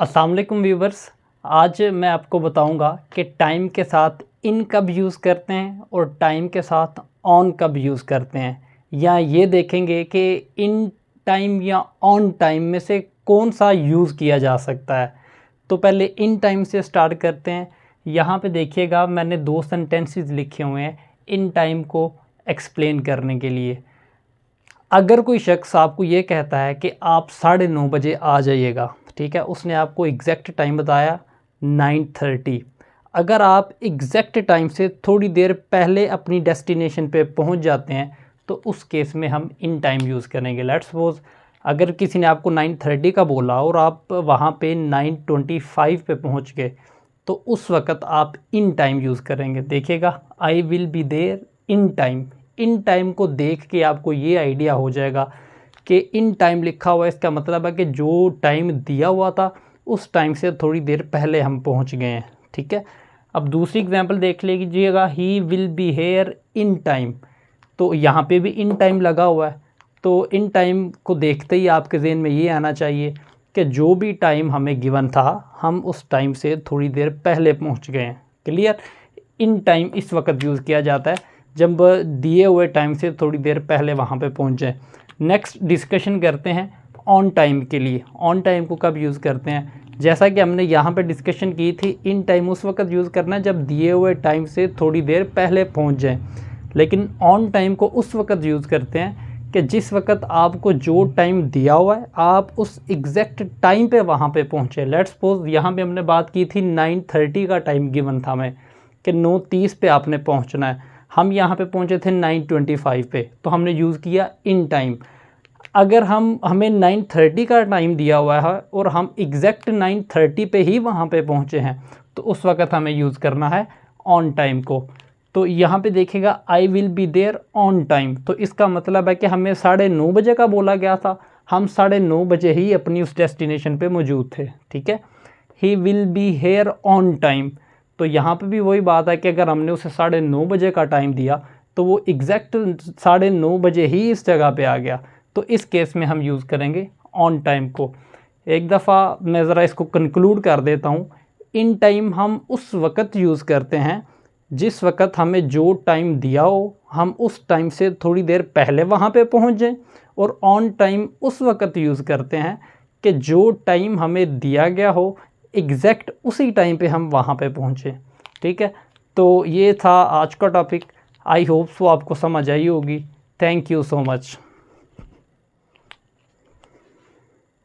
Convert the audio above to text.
अस्सलाम वालेकुम व्यूवर्स। आज मैं आपको बताऊंगा कि टाइम के साथ इन कब यूज़ करते हैं और टाइम के साथ ऑन कब यूज़ करते हैं, या ये देखेंगे कि इन टाइम या ऑन टाइम में से कौन सा यूज़ किया जा सकता है। तो पहले इन टाइम से स्टार्ट करते हैं। यहाँ पे देखिएगा, मैंने 2 सेंटेंसेस लिखे हुए हैं इन टाइम को एक्सप्लेन करने के लिए। अगर कोई शख्स आपको ये कहता है कि आप 9:30 बजे आ जाइएगा, ठीक है, उसने आपको एग्जैक्ट टाइम बताया 9:30। अगर आप एग्जैक्ट टाइम से थोड़ी देर पहले अपनी डेस्टिनेशन पे पहुंच जाते हैं तो उस केस में हम इन टाइम यूज़ करेंगे। लेट्स सपोज अगर किसी ने आपको 9:30 का बोला और आप वहाँ पे 9:25 पे पहुँच गए तो उस वक़्त आप इन टाइम यूज़ करेंगे। देखिएगा, I will be there in time. In time को देख के आपको ये आइडिया हो जाएगा कि इन टाइम लिखा हुआ है, इसका मतलब है कि जो टाइम दिया हुआ था उस टाइम से थोड़ी देर पहले हम पहुंच गए हैं। ठीक है, अब दूसरी एग्जांपल देख लीजिएगा, he will be here in time. तो यहाँ पे भी इन टाइम लगा हुआ है, तो इन टाइम को देखते ही आपके जहन में ये आना चाहिए कि जो भी टाइम हमें गिवन था हम उस टाइम से थोड़ी देर पहले पहुँच गए हैं। क्लियर? इन टाइम इस वक्त यूज़ किया जाता है जब दिए हुए टाइम से थोड़ी देर पहले वहाँ पे पहुँच जाए। नेक्स्ट डिस्कशन करते हैं ऑन टाइम के लिए। ऑन टाइम को कब यूज़ करते हैं? जैसा कि हमने यहाँ पे डिस्कशन की थी, इन टाइम उस वक्त यूज़ करना है जब दिए हुए टाइम से थोड़ी देर पहले पहुँच जाए। लेकिन ऑन टाइम को उस वक्त यूज़ करते हैं कि जिस वक्त आपको जो टाइम दिया हुआ है आप उस एग्जैक्ट टाइम पे वहाँ पे पहुँचे। लेट्स सपोज यहाँ पे हमने बात की थी 9:30 का टाइम गिवन था हमें कि 9:30 पे आपने पहुँचना है। हम यहाँ पे पहुँचे थे 9:25 पे, तो हमने यूज़ किया इन टाइम। अगर हमें 9:30 का टाइम दिया हुआ है और हम एग्जैक्ट 9:30 पे ही वहाँ पे पहुँचे हैं तो उस वक्त हमें यूज़ करना है ऑन टाइम को। तो यहाँ पे देखिएगा, I will be there on time, तो इसका मतलब है कि हमें 9:30 बजे का बोला गया था, हम 9:30 बजे ही अपनी उस डेस्टिनेशन पे मौजूद थे। ठीक है, he will be here on time, तो यहाँ पे भी वही बात है कि अगर हमने उसे 9:30 बजे का टाइम दिया तो वो एग्जैक्ट 9:30 बजे ही इस जगह पे आ गया, तो इस केस में हम यूज़ करेंगे ऑन टाइम को। एक दफ़ा मैं ज़रा इसको कंक्लूड कर देता हूँ। इन टाइम हम उस वक़्त यूज़ करते हैं जिस वक़्त हमें जो टाइम दिया हो हम उस टाइम से थोड़ी देर पहले वहाँ पे पहुँच जाएं, और ऑन टाइम उस वक़्त यूज़ करते हैं कि जो टाइम हमें दिया गया हो एग्जैक्ट उसी टाइम पे हम वहाँ पे पहुँचे। ठीक है, तो ये था आज का टॉपिक। आई होप सो आपको समझ आई होगी। Thank you so much.